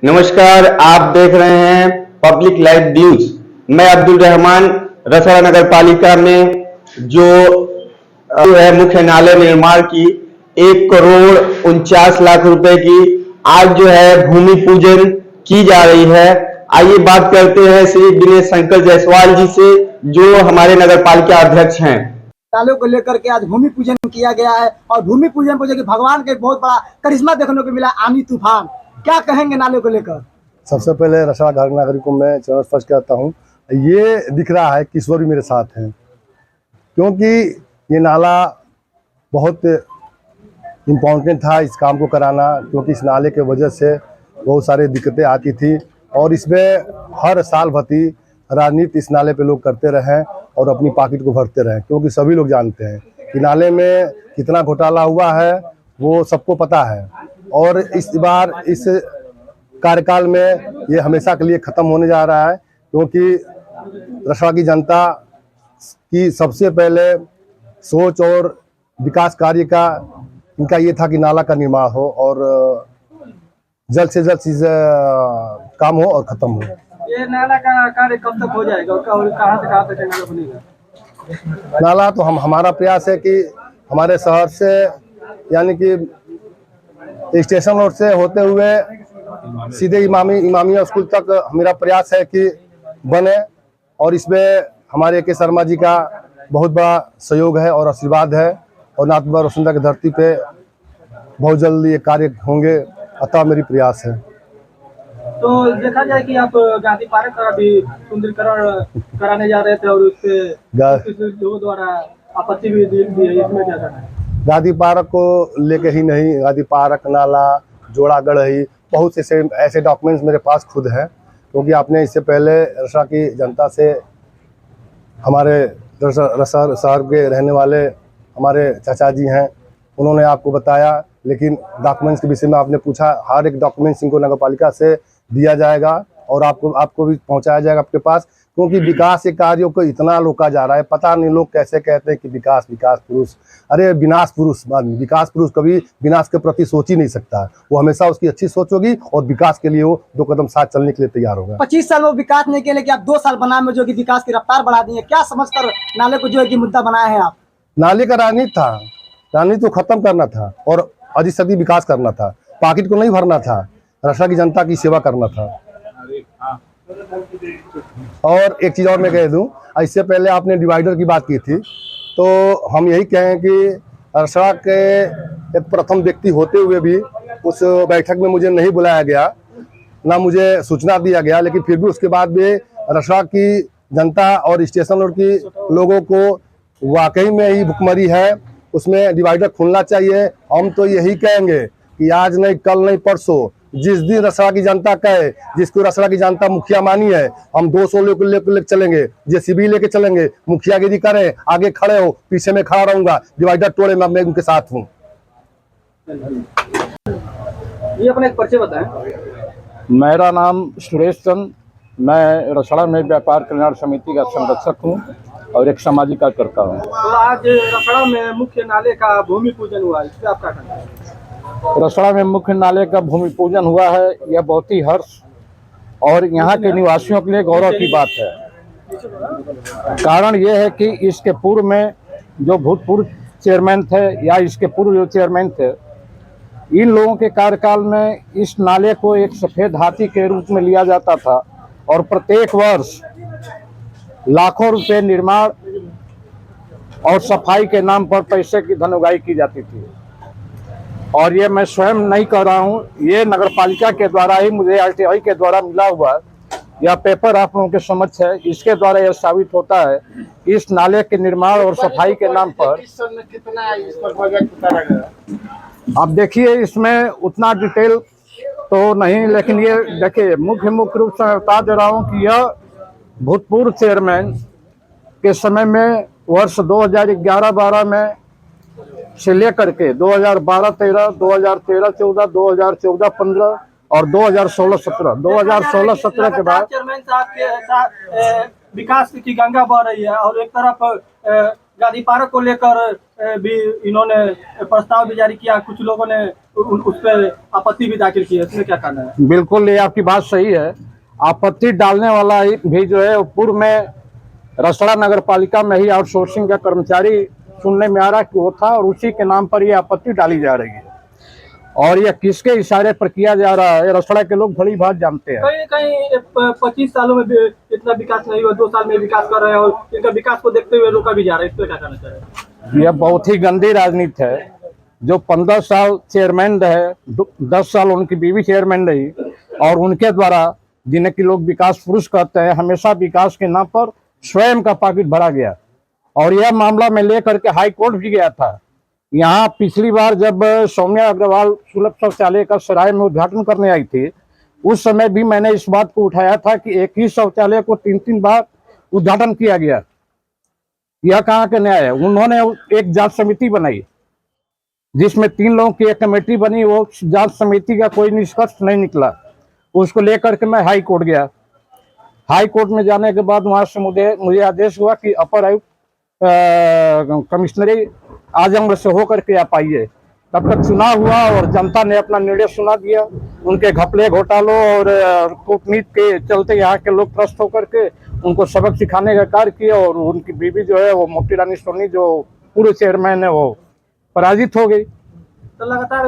नमस्कार, आप देख रहे हैं पब्लिक लाइव न्यूज। मैं अब्दुल रहमान, रसड़ा नगर पालिका में जो है मुख्य नाले निर्माण की 1,49,00,000 रुपए की आज जो है भूमि पूजन की जा रही है। आइए बात करते हैं श्री दिनेश शंकर जायसवाल जी से, जो हमारे नगर पालिका अध्यक्ष हैं। नालों को लेकर के आज भूमि पूजन किया गया है और भूमि पूजन को जो कि भगवान के बहुत बड़ा करिश्मा देखने को मिला, आंधी तूफान। क्या कहेंगे नाले को लेकर? सबसे पहले रसड़ा घर नागरिक को मैं चरण स्पर्श करता हूँ। ये दिख रहा है कि ईश्वर भी मेरे साथ हैं, क्योंकि ये नाला बहुत इम्पोर्टेंट था इस काम को कराना, क्योंकि इस नाले के वजह से बहुत सारी दिक्कतें आती थी और इसमें हर साल भती राजनीति इस नाले पे लोग करते रहें और अपनी पॉकेट को भरते रहें, क्योंकि सभी लोग जानते हैं कि नाले में कितना घोटाला हुआ है, वो सबको पता है। और इस बार इस कार्यकाल में ये हमेशा के लिए ख़त्म होने जा रहा है, क्योंकि रसड़ा की जनता की सबसे पहले सोच और विकास कार्य का इनका ये था कि नाला का निर्माण हो और जल्द से जल्द चीज़ काम हो और ख़त्म हो। ये नाला का कार्य कब तक हो जाएगा और कहाँ से कहाँ तक नाला बनेगा? नाला तो हमारा प्रयास है कि हमारे शहर से यानी कि स्टेशन रोड से होते हुए सीधे इमामिया स्कूल तक मेरा प्रयास है कि बने, और इसमें हमारे के शर्मा जी का बहुत बड़ा सहयोग है और आशीर्वाद है, और नाथ बाबा रोशनदा की धरती पे बहुत जल्द ये कार्य होंगे, अतः मेरी प्रयास है। तो देखा जाए कि आप गांधी पार्क का भी सुंदरीकरण कराने जा रहे थे और उससे लोगों द्वारा आपत्ति भी दी है, इसमें क्या करना है? गांधी पार्क को लेके ही नहीं, गांधी पार्क, नाला, जोड़ागढ़ ही बहुत से ऐसे डॉक्यूमेंट्स मेरे पास खुद हैं, क्योंकि आपने इससे पहले रसड़ा की जनता से, हमारे रसड़ा शहर के रहने वाले हमारे चाचा जी हैं, उन्होंने आपको बताया। लेकिन डॉक्यूमेंट्स के विषय में आपने पूछा, हर एक डॉक्यूमेंट्स इनको नगर पालिका से दिया जाएगा और आपको भी पहुंचाया जाएगा आपके पास, क्योंकि विकास के कार्यों को इतना रोका जा रहा है। पता नहीं लोग कैसे कहते हैं कि विकास पुरुष, अरे विनाश पुरुष। विकास पुरुष कभी विनाश के प्रति सोच ही नहीं सकता, वो हमेशा उसकी अच्छी सोच होगी और विकास के लिए वो 2 कदम साथ चलने के लिए तैयार होगा। 25 साल वो विकास नहीं किया, लेकिन आप 2 साल बनाए में जो कि विकास की रफ्तार बढ़ा दी है। क्या समझकर नाले को जो है कि मुद्दा बनाया है आप? नाले का राजनीति था, राजनीति को खत्म करना था और अधिक विकास करना था, पॉकेट को नहीं भरना था, रसड़ा की जनता की सेवा करना था। और एक चीज़ और मैं कह दूं, इससे पहले आपने डिवाइडर की बात की थी, तो हम यही कहें कि रसड़ा के एक प्रथम व्यक्ति होते हुए भी उस बैठक में मुझे नहीं बुलाया गया, ना मुझे सूचना दिया गया, लेकिन फिर भी उसके बाद भी रसड़ा की जनता और स्टेशन रोड की लोगों को वाकई में ही भुखमरी है, उसमें डिवाइडर खुलना चाहिए। हम तो यही कहेंगे कि आज नहीं, कल नहीं, परसों, जिस दिन रसड़ा की जनता कहे, जिसको रसड़ा की जनता मुखिया मानी है, हम 200 लोग लेकर चलेंगे, जेसीबी लेके चलेंगे, मुखियागिरी करें, आगे खड़े हो, पीछे में खड़ा रहूंगा, डिवाइडर तोड़े मैं उनके साथ हूँ। ये अपना एक परिचय बताएं। मेरा नाम सुरेश चंद, मैं रसड़ा में व्यापार कल्याण समिति का संरक्षक हूँ और एक सामाजिक कार्यकर्ता हूँ। तो आज रसड़ा में मुख्य नाले का भूमि पूजन हुआ, इससे आप क्या कहना है? रसड़ा में मुख्य नाले का भूमि पूजन हुआ है, यह बहुत ही हर्ष और यहाँ के निवासियों के लिए गौरव की बात है। कारण यह है कि इसके पूर्व में जो भूतपूर्व चेयरमैन थे या इसके पूर्व जो चेयरमैन थे, इन लोगों के कार्यकाल में इस नाले को एक सफ़ेद हाथी के रूप में लिया जाता था और प्रत्येक वर्ष लाखों रुपए निर्माण और सफाई के नाम पर पैसे की धन उगाही की जाती थी। और ये मैं स्वयं नहीं कर रहा हूँ, ये नगर पालिका के द्वारा ही मुझे RTI के द्वारा मिला हुआ यह पेपर आप लोगों के समक्ष है। इसके द्वारा यह साबित होता है कि इस नाले के निर्माण और सफाई के नाम पर आप देखिए, इसमें उतना डिटेल तो नहीं, लेकिन ये देखिए मुख्य रूप से मैं बता दे रहा हूँ कि यह भूतपूर्व चेयरमैन के समय में वर्ष 2011-12 में से लेकर के 2012-13, 2013-14, 2014-15 और 2016-17, 2016-17 के बाद चेयरमैन साहब के विकास की गंगा बह रही है और एक तरफ गांधी पार्क को लेकर भी इन्होंने प्रस्ताव भी जारी किया, कुछ लोगों ने उस पर आपत्ति भी दाखिल की है, इसमें क्या कहना है? बिल्कुल, ये आपकी बात सही है। आपत्ति डालने वाला भी जो है पूर्व में रसड़ा नगर पालिका में ही आउटसोर्सिंग का कर्मचारी सुनने में आ रहा कि वो था, और उसी के नाम पर ये आपत्ति डाली जा रही है। और यह किसके इशारे पर किया जा रहा है, रसड़ा के लोग भली बात जानते हैं। कहीं कहीं 25 सालों में भी इतना विकास नहीं हुआ, 2 साल में विकास कर रहे हैं, और इनका विकास को देखते हुए रोका भी जा रहा है, इस पर क्या कहना चाहिए? यह बहुत ही गंदी राजनीति है। जो 15 साल चेयरमैन रहे, 10 साल उनकी बीवी चेयरमैन रही, और उनके द्वारा जिन्हें कि लोग विकास पुरुष कहते हैं, हमेशा विकास के नाम पर स्वयं का पॉकेट भरा गया। और यह मामला मैं लेकर के हाई कोर्ट भी गया था। यहाँ पिछली बार जब सौम्या अग्रवाल सुलभ शौचालय का सराय में उद्घाटन करने आई थी, उस समय भी मैंने इस बात को उठाया था कि एक ही शौचालय को 3-3 बार उद्घाटन किया गया। यह कहाँ का न्याय है? उन्होंने एक जांच समिति बनाई जिसमें 3 लोगों की एक कमेटी बनी, वो जांच समिति का कोई निष्कर्ष नहीं निकला। उसको लेकर के मैं हाई कोर्ट गया। हाई कोर्ट में जाने के बाद वहां से मुझे आदेश हुआ कि अपर आयुक्त कमिश्नरी आजमगढ़ से होकर के आप आइए। तब तक चुनाव हुआ और जनता ने अपना निर्णय सुना दिया। उनके घपले घोटालों और कूटनीति के चलते यहाँ के लोग त्रस्त होकर के उनको सबक सिखाने का कार्य किया, और उनकी बीवी जो है वो मोती रानी सोनी जो पूर्व चेयरमैन है वो पराजित हो गई। तो लगातार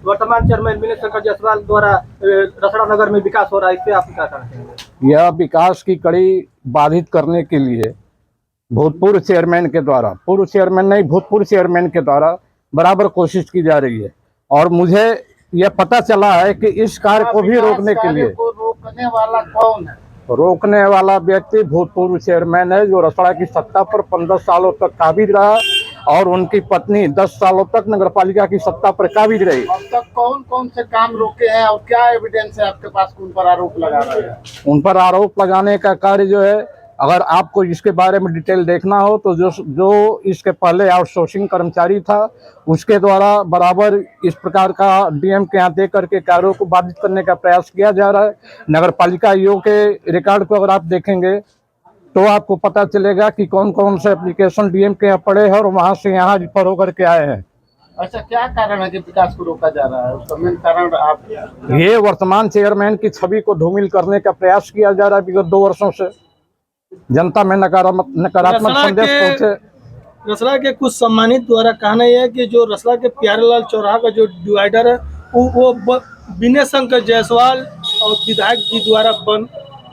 वर्तमान चेयरमैन विनय शंकर जायसवाल द्वारा रसड़ा नगर में विकास हो रहा है, इस पे आप क्या कहना चाहेंगे? यह विकास की कड़ी बाधित करने के लिए भूतपूर्व चेयरमैन के द्वारा, पूर्व चेयरमैन नहीं भूतपूर्व चेयरमैन के द्वारा बराबर कोशिश की जा रही है। और मुझे यह पता चला है कि इस कार्य को भी रोकने के लिए रोकने वाला कौन है? रोकने वाला व्यक्ति भूतपूर्व चेयरमैन है, जो रसड़ा की सत्ता पर 15 सालों तक काबिज रहा, और उनकी पत्नी 10 सालों तक नगरपालिका की सत्ता पर काबिज रही। अब तक कौन कौन से काम रोके हैं और क्या एविडेंस है आपके पास, उन पर आरोप लगा रहे हैं? उन पर आरोप लगाने का कार्य जो है, अगर आपको इसके बारे में डिटेल देखना हो तो जो इसके पहले आउटसोर्सिंग कर्मचारी था, उसके द्वारा बराबर इस प्रकार का डीएम के यहाँ दे करके कार्यों को बाधित करने का प्रयास किया जा रहा है। नगर पालिका आयोग के रिकॉर्ड को अगर आप देखेंगे तो आपको पता चलेगा कि कौन कौन से एप्लीकेशन डीएम के यहाँ पड़े हैं और वहाँ से यहाँ रिफर होकर के आए हैं। अच्छा, क्या कारण है कि विकास को रोका जा रहा है? उसका मेन कारण आप ये वर्तमान चेयरमैन की छवि को धूमिल करने का प्रयास किया जा रहा है। विगत 2 वर्षों से जनता में नकारात्मक संदेश पहुंचे। रसड़ा के कुछ सम्मानित द्वारा कहना यह है कि जो रसड़ा के प्यारेलाल चौराहा का जो डिवाइडर है वो विनय शंकर जायसवाल और विधायक जी द्वारा बन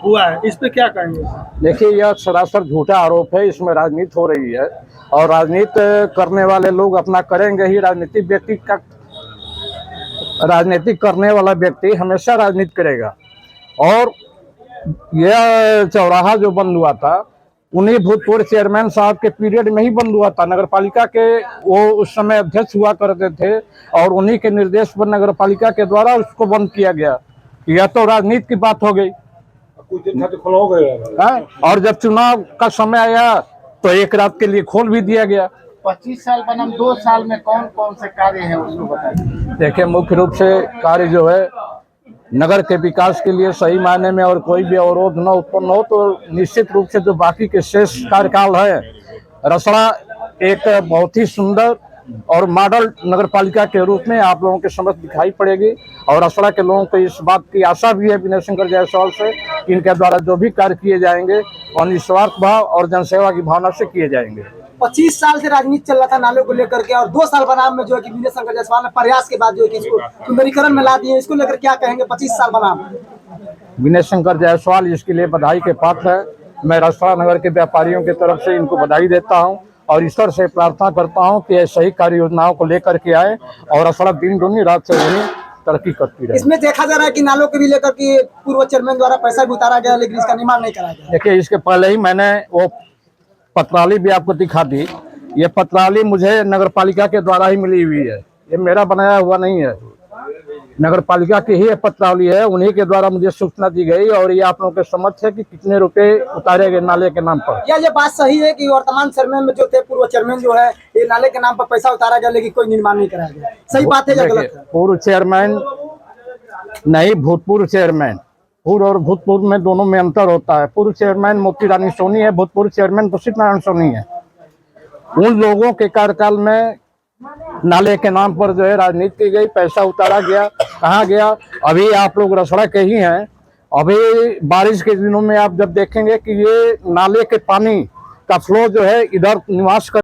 हुआ है, इस पे क्या कहेंगे? देखिए, यह सरासर झूठा आरोप है। इसमें राजनीति हो रही है, और राजनीति करने वाले लोग अपना करेंगे ही। राजनीतिक करने वाला व्यक्ति हमेशा राजनीति करेगा। और यह चौराहा जो बंद हुआ था, उन्हीं भूतपूर्व चेयरमैन साहब के पीरियड में ही बंद हुआ था। नगर पालिका के वो उस समय अध्यक्ष हुआ करते थे, और उन्हीं के निर्देश पर नगर पालिका के द्वारा उसको बंद किया गया। यह तो राजनीति की बात हो गई। कुछ दिन तो खुला हो गया, और जब चुनाव का समय आया तो एक रात के लिए खोल भी दिया गया। 25 साल बनाम 2 साल में कौन कौन से कार्य हैं उसको बताइए। देखिए, मुख्य रूप से कार्य जो है नगर के विकास के लिए सही मायने में और कोई भी अवरोध न उत्पन्न हो, तो निश्चित रूप से जो बाकी के शेष कार्यकाल है, रसड़ा एक बहुत ही सुंदर और मॉडल नगर पालिका के रूप में आप लोगों के समक्ष दिखाई पड़ेगी। और रसड़ा के लोगों को इस बात की आशा भी है विनय शंकर जायसवाल से कि इनके द्वारा जो भी कार्य किए जाएंगे और निस्वार्थ भाव और जनसेवा की भावना से किए जाएंगे। 25 साल से राजनीति चल रहा था नालों को लेकर के, और 2 साल बनाम में जो है कि विनय शंकर जायसवाल ने प्रयास के बाद जो है कि इसको सुंदरीकरण में ला दिए, इसको लेकर क्या कहेंगे? 25 साल बनाम विनय शंकर जायसवाल इसके लिए बधाई के पात्र है। मैं रसड़ा नगर के व्यापारियों की तरफ से इनको बधाई देता हूं, और ईश्वर से प्रार्थना करता हूं कि ऐसे ही कार्य योजनाओं को लेकर के आए और रसड़ा दिन दूनी रात से दूनी तरक्की करती रहे। इसमें देखा जा रहा है कि नालों के भी लेकर के पूर्व चेयरमैन द्वारा पैसा भी उतारा गया, लेकिन इसका निर्माण नहीं कराया गया। देखिए, इसके पहले ही मैंने वो पत्रावली भी आपको दिखा दी। ये पत्रावली मुझे नगर पालिका के द्वारा ही मिली हुई है, ये मेरा बनाया हुआ नहीं है। नगर पालिका की ही पत्रावली है, उन्हीं के द्वारा मुझे सूचना दी गई, और ये आप लोगों के समझ है कि कितने रुपए उतारे गए नाले के नाम पर। क्या ये बात सही है कि वर्तमान चेयरमैन में जो थे, पूर्व चेयरमैन जो है, ये नाले के नाम पर पैसा उतारा गया लेकिन कोई निर्माण नहीं कराया गया? सही बात है या गलत है? पूर्व चेयरमैन नहीं, भूतपूर्व चेयरमैन। पूर्व और भूतपूर्व में दोनों में अंतर होता है। पूर्व चेयरमैन मोती रानी सोनी है, भूतपूर्व चेयरमैन दुष्यंत नारायण सोनी है। उन लोगों के कार्यकाल में नाले के नाम पर जो है राजनीति की गई, पैसा उतारा गया, कहाँ गया। अभी आप लोग रसड़ा के ही हैं, अभी बारिश के दिनों में आप जब देखेंगे कि ये नाले के पानी का फ्लो जो है इधर निवास कर